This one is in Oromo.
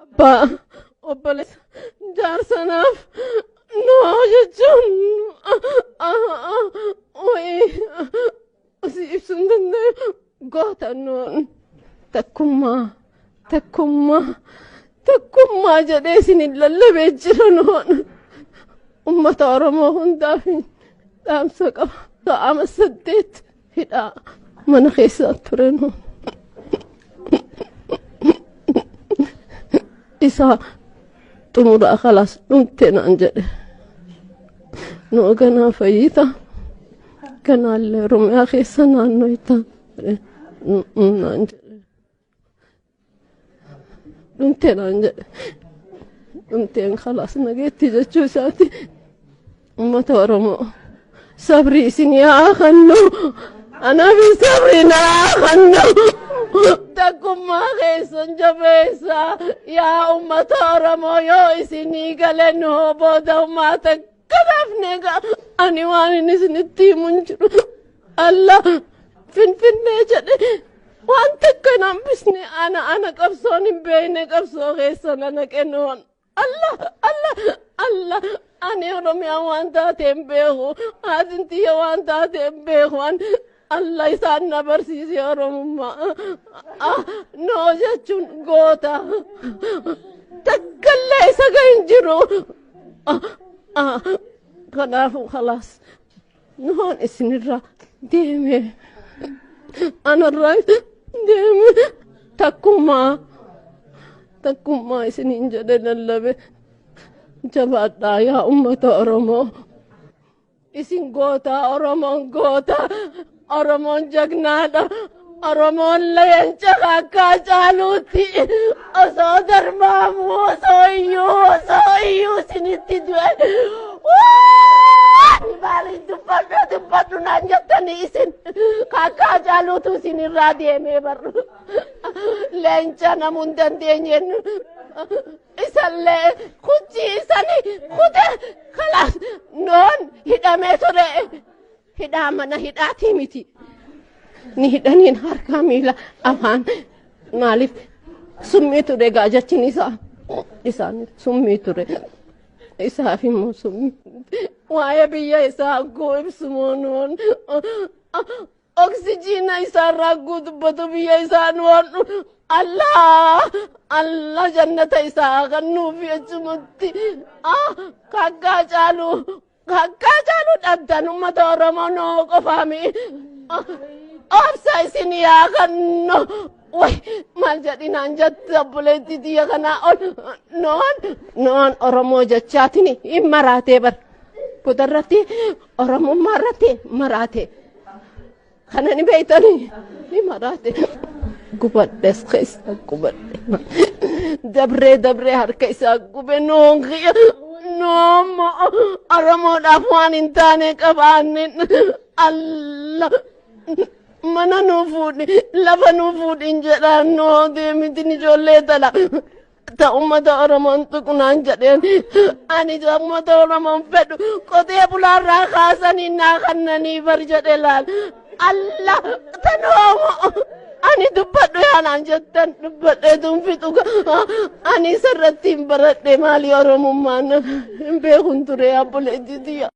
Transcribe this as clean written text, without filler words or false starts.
Abbaa obboleessa jaarsanaaf noo jechuun si ibsuu hin danda'u gootannoon takkummaa jedhee isin lallabee jira noon ummata Oromoo hundaaf dhaamsa qaba. Ta'ama 8 hidhaa mana keessa ture noon isa xumuraa khalaas dhumte naan jedhe noo ganaa fayyita kanaallee Oromiyaa keessa naannoo itti naan jedhe dhumte naan jedhe dhumteen khalaas nageetti jechuu isaati. Ummata Oromoo sabri isin yaa kannu anafi sabri naa kannu takkummaa keessan jabeessa yaa ummata Oromoo yoo isinii galeen hoo booda ummata kanaafne ani waan inni isinitti himun jiru Allah finfinnee jedhe waan takka hin hambisne ana qabsoon hin beekne qabsoo keessan ana kennoon Allah ani Oromiyaa waan taateen beeku haatiin tiyya waan taateen beeku Allah isaan na barsiise Oromummaa noo jechuun goota takkallee isa gahin jiru kanaafu khalaas noon isinirraa deeme anarraa deeme takkummaa isiniin jedhe lallabe. Jabaadhaa yaa ummata Oromoo isin goota Oromoon goota Oromoon jagnaadha Oromoon leenca akka caaluutti osoo darbaamu osoo iyyuu isinitti du'e maaliif dubbadhu naan jettanii isin akka caaluutu isinirraa deemee barru leenca namuu hin dandeenyeen isallee kuchi isani kute khalaas noon hidhamee ture hidhaa mana hidhaatii miti ni hidhaniin harka miila afaan maaliif summii ture gaajachin isaan summii ture isaaf immoo summii waa'ee biyya isaa akkoo ibsumoo noon oksijiina isaarraa dubbatu biyya isaa noon Allah jannata isaa kannuufi achumatti kakkaa caaluu dhabdan ummata Oromoo noo qofaami obsa isin yaa kanno way maal jedhinaan jette obboleetti tiyya kanaa ol noon Oromoo jechaatiin hin maraatee bar butarratti Oromummaa irratti maraate kana ni beeytanii ni maraate. Gubadhes keessa gubadhe dabree harka isaa gube noommo Oromoodhaaf waan hin taane qabaanne Allah mana nuu fuudhi lafa nuu fuudhin jedhaan noo deemitin ijoollee tala ta ummata Oromoon tuqunaan jedheen ani ummata Oromoon fedhu qotee bulaarraa kaasanii naa kannanii bar jedhe laal Allah tanoomo ani dubbadhu yaanaan jettan dubbadhee tunfixu ani sarratti hin baradhe maali Oromummaan hin beekun ture obboleetti tiyya.